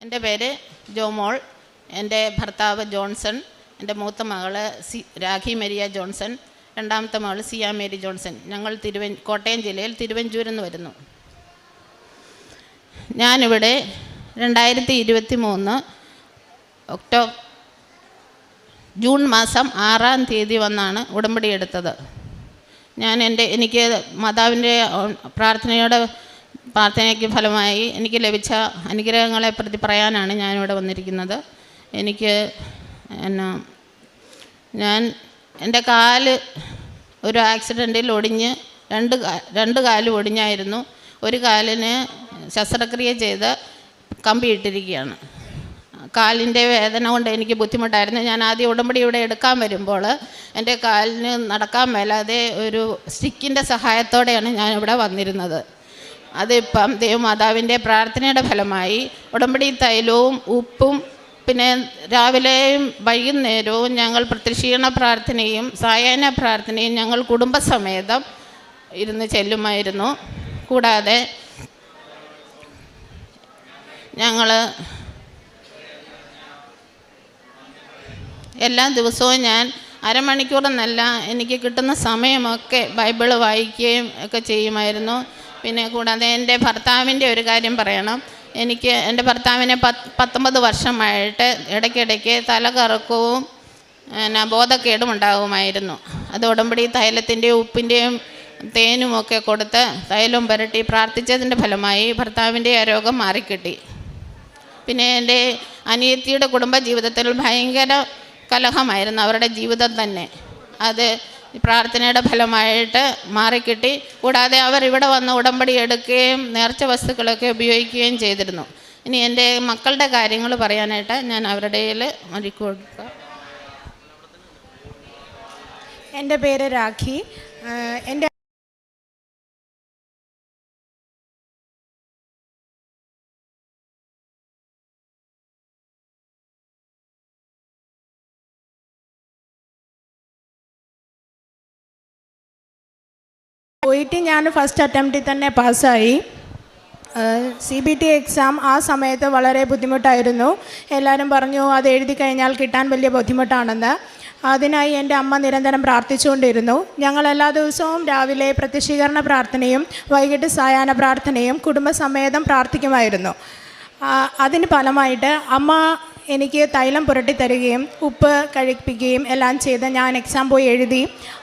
എൻ്റെ പേര് ജോമോൾ. എൻ്റെ ഭർത്താവ് ജോൺസൺ. എൻ്റെ മൂത്ത മകള് രാഖി മരിയ ജോൺസൺ. രണ്ടാമത്തെ മകൾ സിയ മേരി ജോൺസൺ. ഞങ്ങൾ കോട്ടയം ജില്ലയിൽ തിരുവഞ്ചൂരിൽ നിന്ന് വരുന്നു. ഞാനിവിടെ 2023 ജൂൺ മാസം 6-ാം തീയതി വന്നാണ് ഉടമ്പടി എടുത്തത്. എനിക്ക് മാതാവിൻ്റെ പ്രാർത്ഥനയ്ക്ക് ഫലമായി എനിക്ക് ലഭിച്ച അനുഗ്രഹങ്ങളെ പ്രതി പറയാനാണ് ഞാനിവിടെ വന്നിരിക്കുന്നത്. എൻ്റെ കാല് ഒരു ആക്സിഡൻറ്റിൽ ഒടിഞ്ഞ് രണ്ട് കാലും ഒടിഞ്ഞായിരുന്നു. ഒരു കാലിന് ശസ്ത്രക്രിയ ചെയ്ത് കമ്പി ഇട്ടിരിക്കുകയാണ്. കാലിൻ്റെ വേദന കൊണ്ട് എനിക്ക് ബുദ്ധിമുട്ടായിരുന്നു. ഞാൻ ആദ്യം ഉടമ്പടി ഇവിടെ എടുക്കാൻ വരുമ്പോൾ എൻ്റെ കാലിന് നടക്കാൻ മേലാതെ ഒരു സ്റ്റിക്കിൻ്റെ സഹായത്തോടെയാണ് ഞാനിവിടെ വന്നിരുന്നത്. അതിപ്പം ദൈവമാതാവിൻ്റെ പ്രാർത്ഥനയുടെ ഫലമായി ഉടമ്പടി തൈലവും ഉപ്പും പിന്നെ രാവിലെയും വൈകുന്നേരവും ഞങ്ങൾ പ്രത്യക്ഷീകരണ പ്രാർത്ഥനയും സായാഹ്ന പ്രാർത്ഥനയും ഞങ്ങൾ കുടുംബസമേതം ഇരുന്ന് ചെല്ലുമായിരുന്നു. കൂടാതെ ഞങ്ങൾ എല്ലാ ദിവസവും ഞാൻ അരമണിക്കൂറെന്നല്ല എനിക്ക് കിട്ടുന്ന സമയമൊക്കെ ബൈബിള് വായിക്കുകയും ഒക്കെ ചെയ്യുമായിരുന്നു. പിന്നെ കൂടാതെ എൻ്റെ ഭർത്താവിൻ്റെ ഒരു കാര്യം പറയണം. എൻ്റെ ഭർത്താവിന് 19 വർഷമായിട്ട് ഇടയ്ക്കിടയ്ക്ക് തലകറക്കവും ബോധക്കേടും ഉണ്ടാകുമായിരുന്നു. അത് ഉടമ്പടി തൈലത്തിൻ്റെയും ഉപ്പിൻ്റെയും തേനുമൊക്കെ കൊടുത്ത് തൈലം പുരട്ടി പ്രാർത്ഥിച്ചതിൻ്റെ ഫലമായി ഭർത്താവിൻ്റെ ആ രോഗം മാറിക്കിട്ടി. പിന്നെ എൻ്റെ അനിയത്തിയുടെ കുടുംബ ജീവിതത്തിൽ ഭയങ്കര കലഹമായിരുന്നു അവരുടെ ജീവിതം തന്നെ. അത് പ്രാർത്ഥനയുടെ ഫലമായിട്ട് മാറിക്കിട്ടി. കൂടാതെ അവർ ഇവിടെ വന്ന് ഉടമ്പടി എടുക്കുകയും നേർച്ച വസ്തുക്കളൊക്കെ ഉപയോഗിക്കുകയും ചെയ്തിരുന്നു. ഇനി എൻ്റെ മക്കളുടെ കാര്യങ്ങൾ പറയാനായിട്ട് ഞാൻ അവരുടെ മരിക്കു കൊടുക്കാം. എൻ്റെ പേര് രാഖി. എൻ്റെ പോയിട്ട് ഞാൻ ഫസ്റ്റ് അറ്റംപ്റ്റിൽ തന്നെ പാസ്സായി. CBT എക്സാം ആ സമയത്ത് വളരെ ബുദ്ധിമുട്ടായിരുന്നു. എല്ലാവരും പറഞ്ഞു അത് എഴുതി കഴിഞ്ഞാൽ കിട്ടാൻ വലിയ ബുദ്ധിമുട്ടാണെന്ന്. അതിനായി എൻ്റെ അമ്മ നിരന്തരം പ്രാർത്ഥിച്ചുകൊണ്ടിരുന്നു. ഞങ്ങൾ എല്ലാ ദിവസവും രാവിലെ പ്രത്യക്ഷീകരണ പ്രാർത്ഥനയും വൈകിട്ട് സായാഹ്ന പ്രാർത്ഥനയും കുടുംബസമേതം പ്രാർത്ഥിക്കുമായിരുന്നു. അതിന് ഫലമായിട്ട് അമ്മ എനിക്ക് തൈലം പുരട്ടി തരികയും ഉപ്പ് കഴിപ്പിക്കുകയും എല്ലാം ചെയ്ത് ഞാൻ എക്സാം പോയി എഴുതി.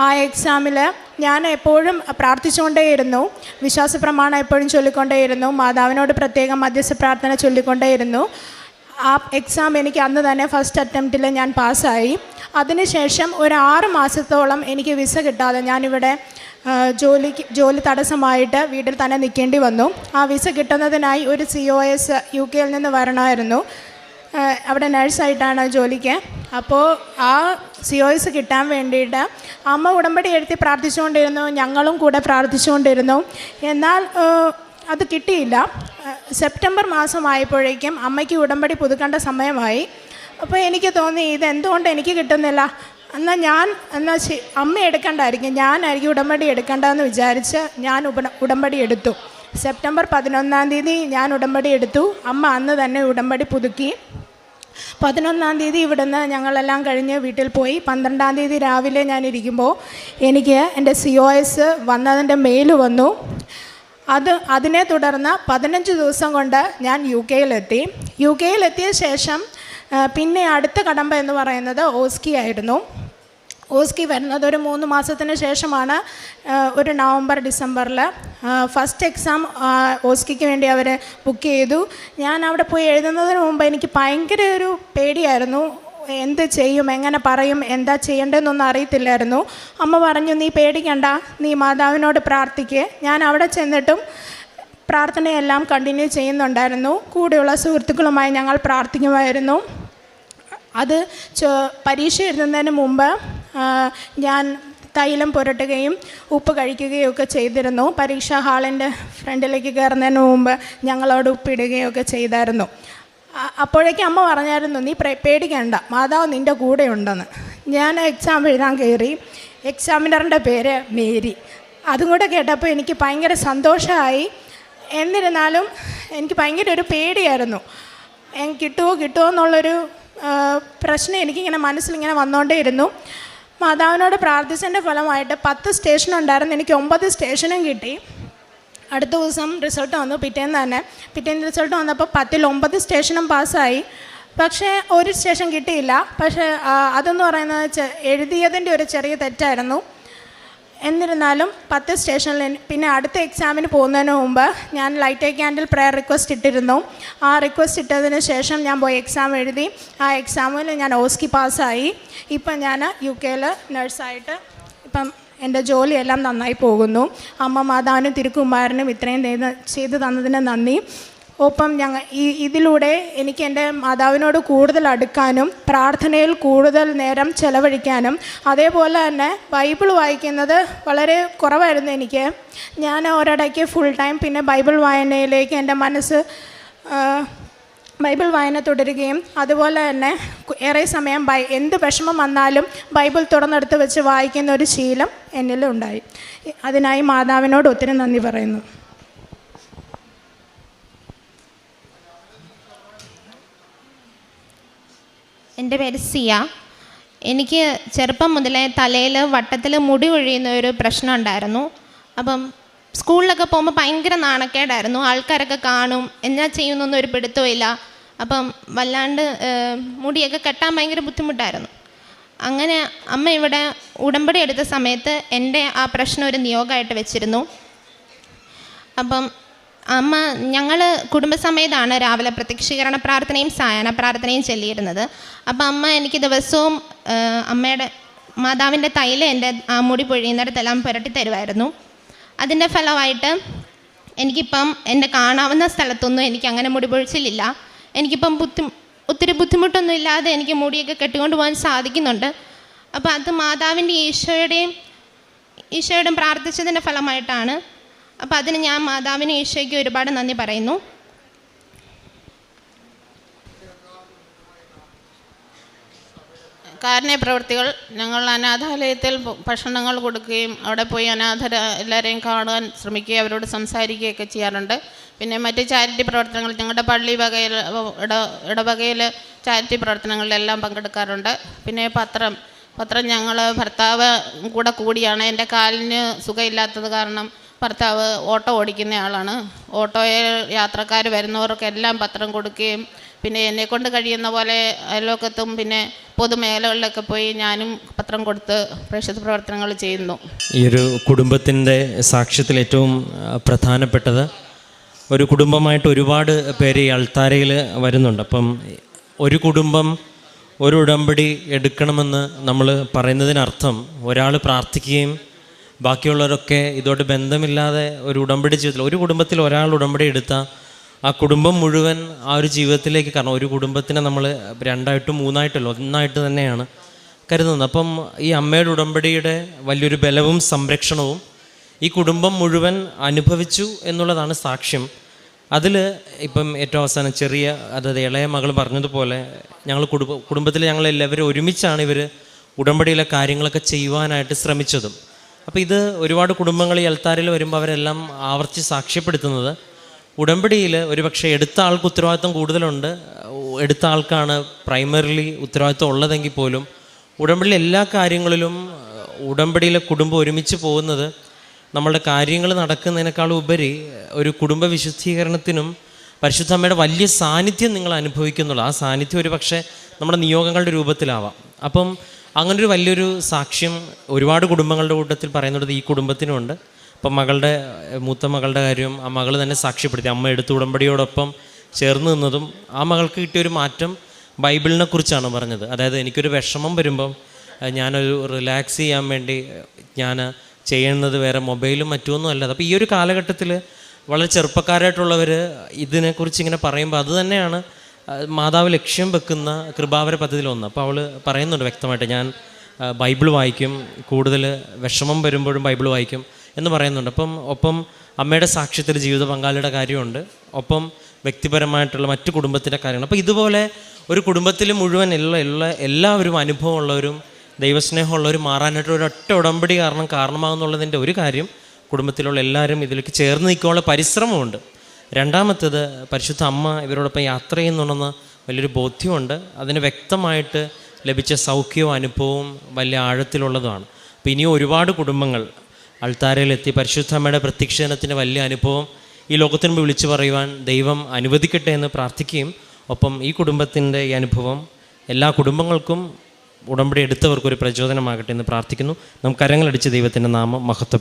ആ എക്സാമിൽ ഞാൻ എപ്പോഴും പ്രാർത്ഥിച്ചുകൊണ്ടേയിരുന്നു. വിശ്വാസ പ്രമാണം എപ്പോഴും ചൊല്ലിക്കൊണ്ടേയിരുന്നു. മാതാവിനോട് പ്രത്യേകം മധ്യസ്ഥ പ്രാർത്ഥന ചൊല്ലിക്കൊണ്ടേയിരുന്നു. ആ എക്സാം എനിക്ക് അന്ന് തന്നെ ഫസ്റ്റ് അറ്റംപ്റ്റിൽ ഞാൻ പാസ്സായി. അതിനുശേഷം ഒരു 6 മാസത്തോളം എനിക്ക് വിസ കിട്ടാതെ ഞാനിവിടെ ജോലി തടസ്സമായിട്ട് വീട്ടിൽ തന്നെ നിൽക്കേണ്ടി വന്നു. ആ വിസ കിട്ടുന്നതിനായി ഒരു COS UK നിന്ന് വരണമായിരുന്നു. അവിടെ നഴ്സായിട്ടാണ് ജോലിക്ക്. അപ്പോൾ ആ COS കിട്ടാൻ വേണ്ടിയിട്ട് അമ്മ ഉടമ്പടി എഴുതി പ്രാർത്ഥിച്ചുകൊണ്ടിരുന്നു. ഞങ്ങളും കൂടെ പ്രാർത്ഥിച്ചുകൊണ്ടിരുന്നു. എന്നാൽ അത് കിട്ടിയില്ല. സെപ്റ്റംബർ മാസമായപ്പോഴേക്കും അമ്മയ്ക്ക് ഉടമ്പടി പുതുക്കേണ്ട സമയമായി. അപ്പോൾ എനിക്ക് തോന്നി ഇതെന്തുകൊണ്ട് എനിക്ക് കിട്ടുന്നില്ല, എന്നാൽ അമ്മ എടുക്കണ്ടായിരിക്കും, ഞാനായിരിക്കും ഉടമ്പടി എടുക്കേണ്ടതെന്ന് വിചാരിച്ച് ഞാൻ ഉടമ്പടി എടുത്തു. സെപ്റ്റംബർ 11-ാം തീയതി ഞാൻ ഉടമ്പടി എടുത്തു. അമ്മ അന്ന് തന്നെ ഉടമ്പടി പുതുക്കി. 11-ാം തീയതി ഇവിടുന്ന് ഞങ്ങളെല്ലാം കഴിഞ്ഞ് വീട്ടിൽ പോയി. 12-ാം തീയതി രാവിലെ ഞാനിരിക്കുമ്പോൾ എനിക്ക് എൻ്റെ COS വന്നതിൻ്റെ മെയിൽ വന്നു. അതിനെ തുടർന്ന് 15 ദിവസം കൊണ്ട് ഞാൻ UK-യിലെത്തി. UK-യിലെത്തിയ ശേഷം പിന്നെ അടുത്ത കടമ്പ എന്ന് പറയുന്നത് ഓസ്കി ആയിരുന്നു. ഓസ്കി വരുന്നത് ഒരു 3 മാസത്തിന് ശേഷമാണ്. ഒരു നവംബർ ഡിസംബറിൽ ഫസ്റ്റ് എക്സാം ഓസ്കിക്ക് വേണ്ടി അവർ ബുക്ക് ചെയ്തു. ഞാൻ അവിടെ പോയി എഴുതുന്നതിന് മുമ്പ് എനിക്ക് ഭയങ്കര ഒരു പേടിയായിരുന്നു. എന്ത് ചെയ്യും, എങ്ങനെ പറയും, എന്താ ചെയ്യേണ്ടതെന്നൊന്നും അറിയത്തില്ലായിരുന്നു. അമ്മ പറഞ്ഞു, നീ പേടിക്കണ്ട, നീ മാതാവിനോട് പ്രാർത്ഥിക്ക്. ഞാൻ അവിടെ ചെന്നിട്ടും പ്രാർത്ഥനയെല്ലാം കണ്ടിന്യൂ ചെയ്യുന്നുണ്ടായിരുന്നു. കൂടെയുള്ള സുഹൃത്തുക്കളുമായി ഞങ്ങൾ പ്രാർത്ഥിക്കുമായിരുന്നു. അത് പരീക്ഷ എഴുതുന്നതിന് മുമ്പ് ഞാൻ തൈലം പുരട്ടുകയും ഉപ്പ് കഴിക്കുകയും ഒക്കെ ചെയ്തിരുന്നു. പരീക്ഷാ ഹാളിൻ്റെ ഫ്രണ്ടിലേക്ക് കയറുന്നതിന് മുമ്പ് ഞങ്ങളോട് ഉപ്പിടുകയും ഒക്കെ ചെയ്തായിരുന്നു. അപ്പോഴേക്കും അമ്മ പറഞ്ഞായിരുന്നു, നീ പേടിക്കണ്ട, മാതാവ് നിൻ്റെ കൂടെ ഉണ്ടെന്ന്. ഞാൻ എക്സാം എഴുതാൻ കയറി. എക്സാമിനറിൻ്റെ പേര് മേരി. അതും കൂടെ കേട്ടപ്പോൾ എനിക്ക് ഭയങ്കര സന്തോഷമായി. എന്നിരുന്നാലും എനിക്ക് ഭയങ്കര ഒരു പേടിയായിരുന്നു. കിട്ടുമോ എന്നുള്ളൊരു പ്രശ്നം എനിക്കിങ്ങനെ മനസ്സിലിങ്ങനെ വന്നുകൊണ്ടേയിരുന്നു. മാതാവിനോട് പ്രാർത്ഥിച്ചതിൻ്റെ ഫലമായിട്ട് 10 സ്റ്റേഷൻ ഉണ്ടായിരുന്നു, എനിക്ക് 9 സ്റ്റേഷനും കിട്ടി. അടുത്ത ദിവസം റിസൾട്ട് വന്നു, പിറ്റേന്ന് റിസൾട്ട് വന്നപ്പോൾ 10ൽ 9 സ്റ്റേഷനും പാസ്സായി. പക്ഷേ ഒരു സ്റ്റേഷൻ കിട്ടിയില്ല. പക്ഷേ അതെന്ന് പറയുന്നത് എഴുതിയതിൻ്റെ ഒരു ചെറിയ തെറ്റായിരുന്നു. എന്നിരുന്നാലും 10 സ്റ്റേഷനിൽ പിന്നെ അടുത്ത എക്സാമിന് പോകുന്നതിന് മുമ്പ് ഞാൻ light a candle prayer request ഇട്ടിരുന്നു. ആ റിക്വസ്റ്റ് ഇട്ടതിന് ശേഷം ഞാൻ പോയി എക്സാം എഴുതി. ആ എക്സാമിൽ ഞാൻ ഓസ്കി പാസ്സായി. ഇപ്പം ഞാൻ UK നഴ്സായിട്ട് ഇപ്പം എൻ്റെ ജോലിയെല്ലാം നന്നായി പോകുന്നു. അമ്മ മാതാവിനും തിരുക്കുമാരനും ഇത്രയും ചെയ്തു തന്നതിന് നന്ദി. ഒപ്പം ഇതിലൂടെ എനിക്ക് എൻ്റെ മാതാവിനോട് കൂടുതൽ അടുക്കാനും പ്രാർത്ഥനയിൽ കൂടുതൽ നേരം ചെലവഴിക്കാനും, അതേപോലെ തന്നെ ബൈബിൾ വായിക്കുന്നത് വളരെ കുറവായിരുന്നു എനിക്ക്. ഞാൻ ഒരിടയ്ക്ക് ഫുൾ ടൈം പിന്നെ ബൈബിൾ വായനയിലേക്ക് എൻ്റെ മനസ്സ് ബൈബിൾ വായന തുടരുകയും, അതുപോലെ തന്നെ ഏറെ സമയം എന്ത് വിഷമം വന്നാലും ബൈബിൾ തുറന്നെടുത്ത് വെച്ച് വായിക്കുന്ന ഒരു ശീലം എന്നിലുണ്ടായി. അതിനായി മാതാവിനോട് ഒത്തിരി നന്ദി പറയുന്നു. എൻ്റെ പേര് സിയ. എനിക്ക് ചെറുപ്പം മുതലേ തലയിൽ വട്ടത്തിൽ മുടി കൊഴിയുന്ന ഒരു പ്രശ്നം ഉണ്ടായിരുന്നു. അപ്പം സ്കൂളിലൊക്കെ പോകുമ്പോൾ ഭയങ്കര നാണക്കേടായിരുന്നു. ആൾക്കാരൊക്കെ കാണും, എന്നാ ചെയ്യുന്നൊന്നും ഒരു പിടുത്തമില്ല. അപ്പം വല്ലാണ്ട് മുടിയൊക്കെ കെട്ടാൻ ഭയങ്കര ബുദ്ധിമുട്ടായിരുന്നു. അങ്ങനെ അമ്മ ഇവിടെ ഉടമ്പടി എടുത്ത സമയത്ത് എൻ്റെ ആ പ്രശ്നം ഒരു നിയോഗമായിട്ട് വെച്ചിരുന്നു. അപ്പം ഞങ്ങൾ കുടുംബസമേതമാണ് രാവിലെ പ്രത്യക്ഷീകരണ പ്രാർത്ഥനയും സായാഹ്ന പ്രാർത്ഥനയും ചൊല്ലിയിരുന്നത്. അപ്പം അമ്മ എനിക്ക് ദിവസവും അമ്മയുടെ മാതാവിൻ്റെ തൈലം എൻ്റെ ആ മുടി പൊഴിയുന്നിടത്തെല്ലാം പുരട്ടി തരുമായിരുന്നു. അതിൻ്റെ ഫലമായിട്ട് എനിക്കിപ്പം എൻ്റെ കാണാവുന്ന സ്ഥലത്തൊന്നും എനിക്ക് അങ്ങനെ മുടി പൊഴിച്ചിലില്ല. എനിക്കിപ്പം ഒത്തിരി ബുദ്ധിമുട്ടൊന്നും ഇല്ലാതെ എനിക്ക് മുടിയൊക്കെ കെട്ടിക്കൊണ്ട് പോകാൻ സാധിക്കുന്നുണ്ട്. അപ്പോൾ അത് മാതാവിൻ്റെ ഈശോയുടെയും പ്രാർത്ഥിച്ചതിൻ്റെ ഫലമായിട്ടാണ്. അപ്പോൾ അതിന് ഞാൻ മാതാവിനും ഈശോയ്ക്ക് ഒരുപാട് നന്ദി പറയുന്നു. കാരുണ്യ പ്രവൃത്തികൾ ഞങ്ങൾ അനാഥാലയത്തിൽ ഭക്ഷണങ്ങൾ കൊടുക്കുകയും അവിടെ പോയി എല്ലാവരെയും കാണാൻ ശ്രമിക്കുകയും അവരോട് സംസാരിക്കുകയൊക്കെ ചെയ്യാറുണ്ട്. പിന്നെ മറ്റ് ചാരിറ്റി പ്രവർത്തനങ്ങൾ ഞങ്ങളുടെ പള്ളി വകയിൽ ഇടവകയിൽ ചാരിറ്റി പ്രവർത്തനങ്ങളിലെല്ലാം പങ്കെടുക്കാറുണ്ട്. പിന്നെ പത്രം ഞങ്ങൾ ഭർത്താവ് കൂടിയാണ്. എൻ്റെ കാലിന് സുഖമില്ലാത്തത് കാരണം ഭർത്താവ് ഓട്ടോ ഓടിക്കുന്ന ആളാണ്. ഓട്ടോയിൽ യാത്രക്കാർ വരുന്നവർക്കെല്ലാം പത്രം കൊടുക്കുകയും പിന്നെ എന്നെക്കൊണ്ട് കഴിയുന്ന പോലെ അയൽവക്കത്തും പിന്നെ പൊതുമേഖലകളിലൊക്കെ പോയി ഞാനും പത്രം കൊടുത്ത് പ്രേക്ഷിത പ്രവർത്തനങ്ങൾ ചെയ്യുന്നു. ഈ ഒരു കുടുംബത്തിൻ്റെ സാക്ഷ്യത്തിൽ ഏറ്റവും പ്രധാനപ്പെട്ടത് ഒരു കുടുംബമായിട്ട് ഒരുപാട് പേര് ഈ അൾത്താരയിൽ വരുന്നുണ്ട്. അപ്പം ഒരു കുടുംബം ഒരു ഉടമ്പടി എടുക്കണമെന്ന് നമ്മൾ പറയുന്നതിനർത്ഥം ഒരാൾ പ്രാർത്ഥിക്കുകയും ബാക്കിയുള്ളവരൊക്കെ ഇതോട്ട് ബന്ധമില്ലാതെ ഒരു ഉടമ്പടി ജീവിതത്തിൽ ഒരു കുടുംബത്തിൽ ഒരാൾ ഉടമ്പടി എടുത്താൽ ആ കുടുംബം മുഴുവൻ ആ ഒരു ജീവിതത്തിലേക്ക്, കാരണം ഒരു കുടുംബത്തിനെ നമ്മൾ 2ആയിട്ടും 3ആയിട്ടല്ലോ ഒന്നായിട്ട് തന്നെയാണ് കരുതുന്നത്. അപ്പം ഈ അമ്മയുടെ ഉടമ്പടിയുടെ വലിയൊരു ബലവും സംരക്ഷണവും ഈ കുടുംബം മുഴുവൻ അനുഭവിച്ചു എന്നുള്ളതാണ് സാക്ഷ്യം. അതിൽ ഇപ്പം ഏറ്റവും അവസാനം അതായത് ഇളയ മകൾ പറഞ്ഞതുപോലെ ഞങ്ങൾ കുടുംബത്തിൽ ഞങ്ങളെല്ലാവരും ഒരുമിച്ചാണ് ഇവർ ഉടമ്പടിയിലെ കാര്യങ്ങളൊക്കെ ചെയ്യുവാനായിട്ട് ശ്രമിച്ചതും. അപ്പോൾ ഇത് ഒരുപാട് കുടുംബങ്ങൾ ഈ അൾത്താരയിൽ വരുമ്പോൾ അവരെല്ലാം ആവർത്തിച്ച് സാക്ഷ്യപ്പെടുത്തുന്നത് ഉടമ്പടിയിൽ ഒരുപക്ഷെ എടുത്ത ആൾക്ക് ഉത്തരവാദിത്വം കൂടുതലുണ്ട്, എടുത്ത ആൾക്കാണ് പ്രൈമറിലി ഉത്തരവാദിത്വം ഉള്ളതെങ്കിൽ പോലും ഉടമ്പടിയിലെ എല്ലാ കാര്യങ്ങളിലും ഉടമ്പടിയിലെ കുടുംബം ഒരുമിച്ച് പോകുന്നത് നമ്മളുടെ കാര്യങ്ങൾ നടക്കുന്നതിനേക്കാൾ ഉപരി ഒരു കുടുംബ വിശുദ്ധീകരണത്തിനും പരിശുദ്ധമ്മയുടെ വലിയ സാന്നിധ്യം നിങ്ങൾ അനുഭവിക്കുന്നുള്ളൂ. ആ സാന്നിധ്യം ഒരു പക്ഷേ നമ്മുടെ നിയോഗങ്ങളുടെ രൂപത്തിലാവാം. അപ്പം അങ്ങനൊരു വലിയൊരു സാക്ഷ്യം ഒരുപാട് കുടുംബങ്ങളുടെ കൂട്ടത്തിൽ പറയുന്നത് ഈ കുടുംബത്തിനുമുണ്ട്. അപ്പം മൂത്ത മകളുടെ കാര്യം ആ മകൾ തന്നെ സാക്ഷ്യപ്പെടുത്തി. അമ്മ എടുത്ത ഉടമ്പടിയോടൊപ്പം ചേർന്ന് നിന്നതും ആ മകൾക്ക് കിട്ടിയൊരു മാറ്റം ബൈബിളിനെ കുറിച്ചാണ് പറഞ്ഞത്. അതായത് എനിക്കൊരു വിഷമം വരുമ്പം ഞാനൊരു റിലാക്സ് ചെയ്യാൻ വേണ്ടി ഞാൻ ചെയ്യുന്നത് വേറെ മൊബൈലും മറ്റൊന്നും അല്ലാതെ. അപ്പോൾ ഈ ഒരു കാലഘട്ടത്തിൽ വളരെ ചെറുപ്പക്കാരായിട്ടുള്ളവർ ഇതിനെക്കുറിച്ച് ഇങ്ങനെ പറയുമ്പോൾ അത് തന്നെയാണ് മാതാവ് ലക്ഷ്യം വെക്കുന്ന കൃപാവര പദ്ധതിയിലൊന്ന്. അപ്പോൾ അവൾ പറയുന്നുണ്ട് വ്യക്തമായിട്ട്, ഞാൻ ബൈബിൾ വായിക്കും, കൂടുതൽ വിഷമം വരുമ്പോഴും ബൈബിൾ വായിക്കും എന്ന് പറയുന്നുണ്ട്. ഒപ്പം അമ്മയുടെ സാക്ഷ്യത്തിൽ ജീവിത പങ്കാളിയുടെ കാര്യമുണ്ട്, ഒപ്പം വ്യക്തിപരമായിട്ടുള്ള മറ്റു കുടുംബത്തിൻ്റെ കാര്യങ്ങൾ. അപ്പോൾ ഇതുപോലെ ഒരു കുടുംബത്തിൽ മുഴുവൻ എല്ലാവരും അനുഭവമുള്ളവരും ദൈവസ്നേഹമുള്ളവരും മാറാനായിട്ട് ഒരൊറ്റ ഉടമ്പടി കാരണമാകുന്നുള്ളതിൻ്റെ ഒരു കാര്യം കുടുംബത്തിലുള്ള എല്ലാവരും ഇതിലേക്ക് ചേർന്ന് നിൽക്കാനുള്ള പരിശ്രമമുണ്ട്. രണ്ടാമത്തേത് പരിശുദ്ധ അമ്മ ഇവരോടൊപ്പം യാത്ര ചെയ്യുന്നുണ്ടെന്ന് വലിയൊരു ബോധ്യമുണ്ട്. അതിന് വ്യക്തമായിട്ട് ലഭിച്ച സൗഖ്യവും അനുഭവവും വലിയ ആഴത്തിലുള്ളതാണ്. അപ്പോൾ ഇനിയും ഒരുപാട് കുടുംബങ്ങൾ അൾത്താരയിലെത്തി പരിശുദ്ധ അമ്മയുടെ പ്രത്യക്ഷണത്തിന് വലിയ അനുഭവം ഈ ലോകത്തിന് മുമ്പ് വിളിച്ചു പറയുവാൻ ദൈവം അനുവദിക്കട്ടെ എന്ന് പ്രാർത്ഥിക്കുകയും ഒപ്പം ഈ കുടുംബത്തിൻ്റെ ഈ അനുഭവം എല്ലാ കുടുംബങ്ങൾക്കും ഉടമ്പടി എടുത്തവർക്കൊരു പ്രചോദനമാകട്ടെ എന്ന് പ്രാർത്ഥിക്കുന്നു. നമുക്ക് കരങ്ങളടിച്ച് ദൈവത്തിൻ്റെ നാമം മഹത്വപ്പെടുത്തും.